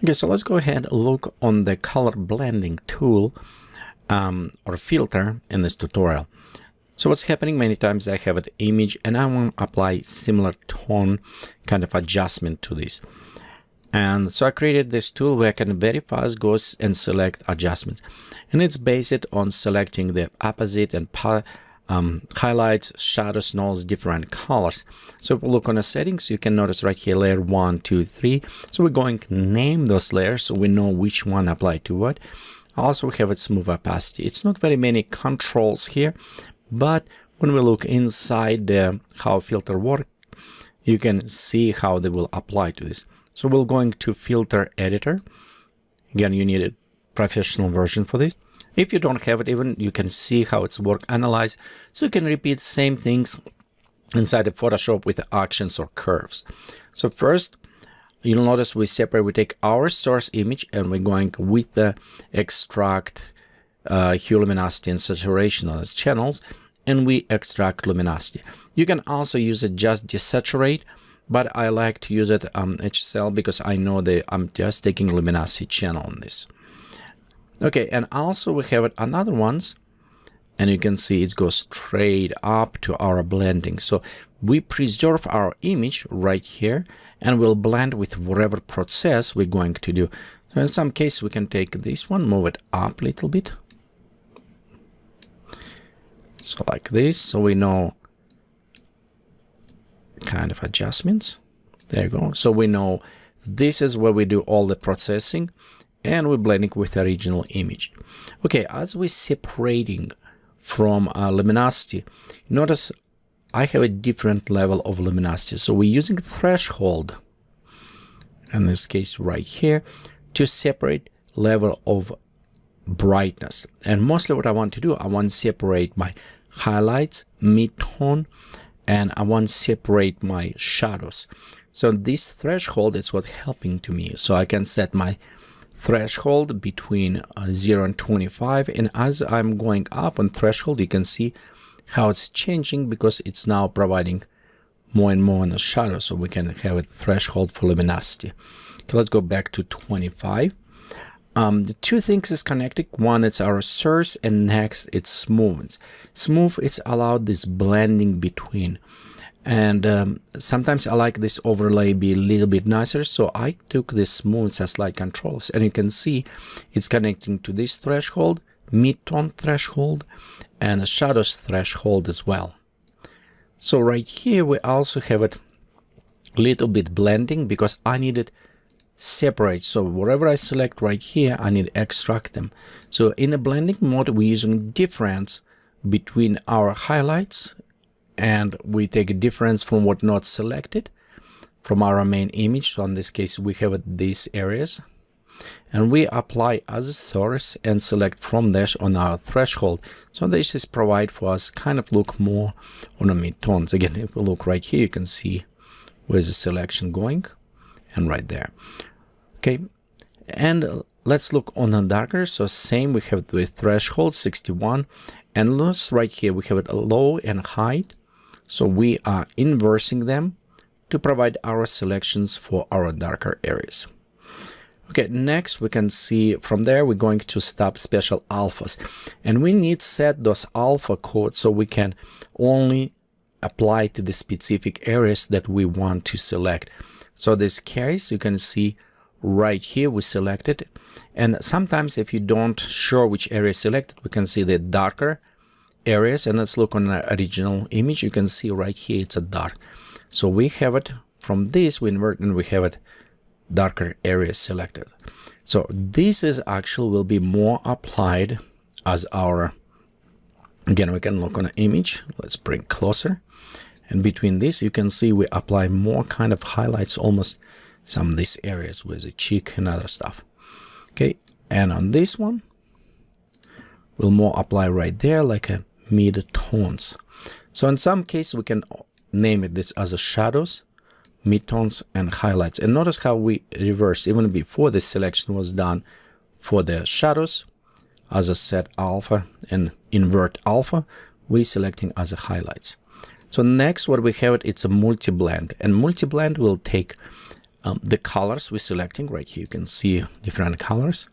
Okay, so let's go ahead and look on the color blending tool or filter in this tutorial. So what's happening many times, I have an image and I want to apply similar tone kind of adjustment to this. And so I created this tool where I can very fast go and select adjustments. And it's based on selecting the opposite and highlights, shadows, and all those different colors. So if we look on the settings, you can notice right here, layer 1, 2, 3. So we're going to name those layers so we know which one apply to what. Also, we have a smooth opacity. It's not very many controls here, but when we look inside how filter work, you can see how they will apply to this. So we're going to filter editor. Again, you need a professional version for this. If you don't have it, even you can see how it's work, analyze. So you can repeat same things inside of Photoshop with actions or curves. So first, you'll notice we take our source image and we're going with the extract hue, luminosity, and saturation on its channels, and we extract luminosity. You can also use it just desaturate, but I like to use it HSL because I know that I'm just taking luminosity channel on this. Okay, and also we have another ones, and you can see it goes straight up to our blending. So we preserve our image right here, and we'll blend with whatever process we're going to do. So in some cases, we can take this one, move it up a little bit. So like this, so we know kind of adjustments. There you go. So we know this is where we do all the processing, and we're blending with the original image. Okay, as we're separating from luminosity, notice I have a different level of luminosity. So we're using threshold, in this case right here, to separate level of brightness. And mostly what I want to do, I want to separate my highlights, mid-tone, and I want to separate my shadows. So this threshold is what's helping to me. So I can set my threshold between 0 and 25. And as I'm going up on threshold, you can see how it's changing because it's now providing more and more in the shadow. So we can have a threshold for luminosity. Okay, let's go back to 25. The two things is connected. One, it's our source, and next it's smooth. Smooth, it's allowed this blending between. And sometimes I like this overlay be a little bit nicer. So I took this smooth as light controls, and you can see it's connecting to this threshold, mid-tone threshold, and a shadows threshold as well. So right here, we also have it a little bit blending because I needed separate. So whatever I select right here, I need to extract them. So in a blending mode, we're using difference between our highlights, and we take a difference from what not selected from our main image. So in this case, we have these areas, and we apply as a source and select from dash on our threshold. So this is provide for us kind of look more on the mid-tones. Again, if we look right here, you can see where's the selection going, and right there. Okay, and let's look on the darker. So same, we have the threshold 61, and let's right here we have it low and high. So we are inversing them to provide our selections for our darker areas. Okay, next we can see from there we're going to stop special alphas, and we need to set those alpha codes so we can only apply to the specific areas that we want to select. So this case, you can see right here we selected, and sometimes if you don't sure which area selected, we can see the darker areas. And let's look on the original image. You can see right here it's a dark. So we have it from this, we invert, and we have it darker areas selected. So this is actually will be more applied as our, again, we can look on an image. Let's bring closer, and between this you can see we apply more kind of highlights, almost some of these areas with the cheek and other stuff. Okay, and on this one we'll more apply right there like a mid-tones. So in some cases we can name it this as a shadows, mid-tones, and highlights. And notice how we reverse even before the selection was done for the shadows as a set alpha and invert alpha, we selecting as a highlights. So next what we have, it's a multi-blend, and multi-blend will take the colors we're selecting. Right here you can see different colors,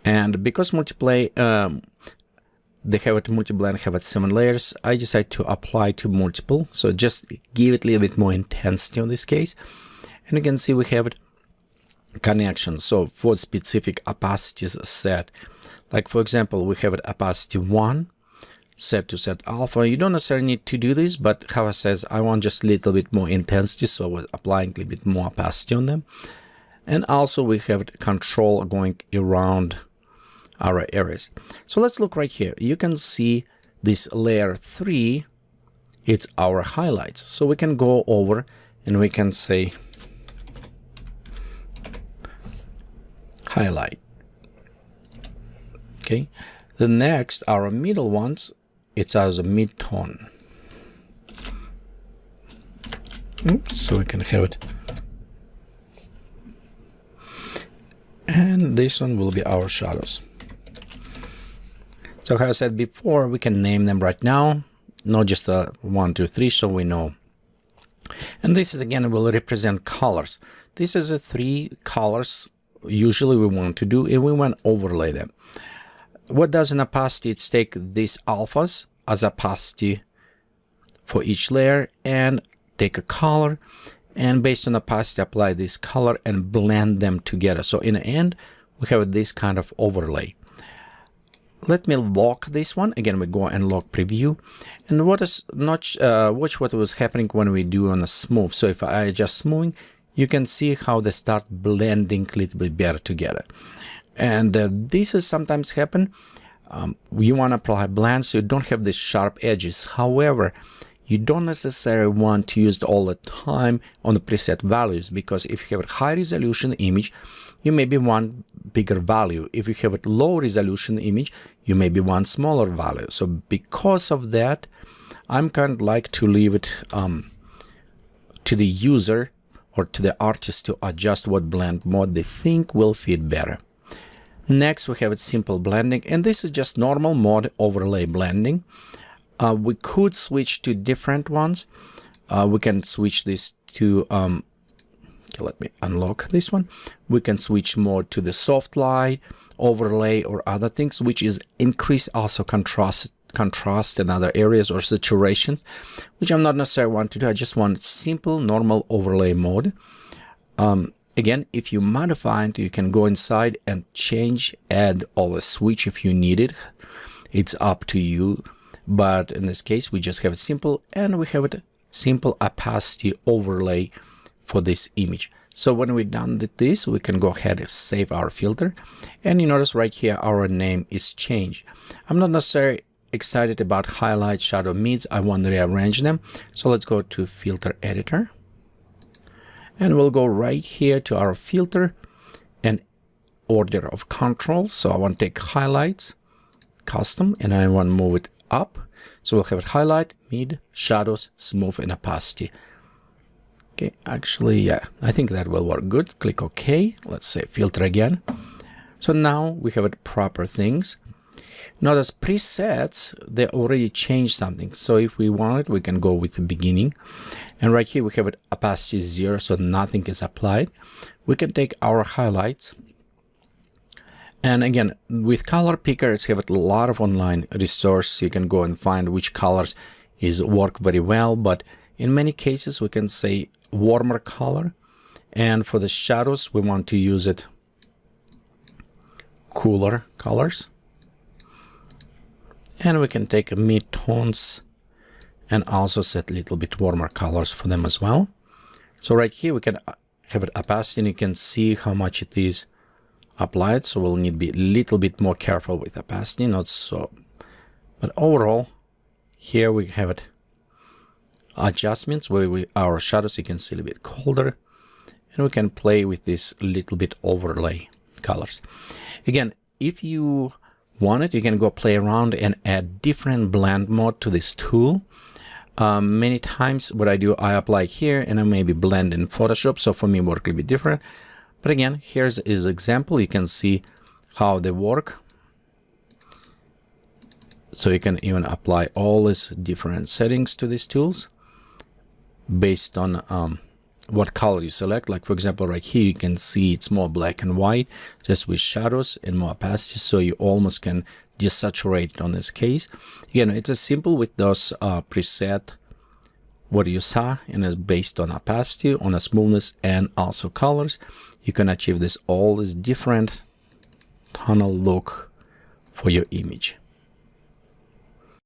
and because multiply they have it multi-blend, have it 7 layers, I decided to apply to multiple, so just give it a little bit more intensity in this case. And you can see we have it connection, so for specific opacities set, like for example we have it opacity 1 set to set alpha. You don't necessarily need to do this, but how it says I want just a little bit more intensity, so we're applying a little bit more opacity on them. And also we have control going around our areas. So let's look right here. You can see this layer 3, it's our highlights. So we can go over and we can say highlight. Okay, the next, our middle ones, it's as a mid-tone. So we can have it. And this one will be our shadows. So how I said before, we can name them right now, not just 1, 2, 3, so we know. And this is again will represent colors. This is 3 colors usually we want to do, and we want to overlay them. What does an opacity? It's take these alphas as opacity for each layer and take a color, and based on opacity apply this color and blend them together. So in the end we have this kind of overlay. Let me lock this one again. We go and lock preview, and what is not watch what was happening when we do on a smooth. So if I adjust smoothing, you can see how they start blending a little bit better together. And this is sometimes happen. You want to apply blend so you don't have these sharp edges. However, you don't necessarily want to use it all the time on the preset values, because if you have a high resolution image, you maybe want bigger value. If you have a low resolution image, you maybe want smaller value. So because of that, I'm kind of like to leave it to the user or to the artist to adjust what blend mode they think will fit better. Next, we have it simple blending, and this is just normal mode overlay blending. We could switch to different ones. We can switch this to okay, let me unlock this one. We can switch more to the soft light overlay or other things, which is increase also contrast in other areas or saturations, which I'm not necessarily want to do. I just want simple normal overlay mode. Again, if you modify it, you can go inside and change, add all the switch if you need it. It's up to you. But in this case, we just have it simple, and we have it simple opacity overlay for this image. So when we're done with this, we can go ahead and save our filter. And you notice right here, our name is changed. I'm not necessarily excited about highlight, shadow, mids. I want to rearrange them. So let's go to filter editor. And we'll go right here to our filter and order of control. So I want to take highlights, custom, and I want to move it up. So we'll have it highlight, mid, shadows, smooth, and opacity. Okay, actually, yeah, I think that will work good. Click OK. Let's say filter again. So now we have it proper things. Notice presets, they already changed something. So if we want it, we can go with the beginning. And right here we have it opacity 0, so nothing is applied. We can take our highlights. And again, with color picker, it's have a lot of online resource. You can go and find which colors work very well. But in many cases, we can say warmer color. And for the shadows, we want to use it cooler colors. And we can take mid-tones and also set a little bit warmer colors for them as well. So right here, we can have it opacity, and you can see how much it is applied. So we'll need to be a little bit more careful with opacity, not so. But overall, here we have it adjustments where our shadows, you can see a little bit colder, and we can play with this little bit overlay colors. Again, if you want it, you can go play around and add different blend mode to this tool. Many times what I do, I apply here and I maybe blend in Photoshop. So for me, work a little bit different. But again, here's an example. You can see how they work. So you can even apply all these different settings to these tools based on what color you select. Like for example, right here you can see it's more black and white, just with shadows and more opacity, so you almost can desaturate it on this case. Again, it's as simple with those preset what you saw, and it's based on opacity, on a smoothness, and also colors. You can achieve this all this different tonal look for your image.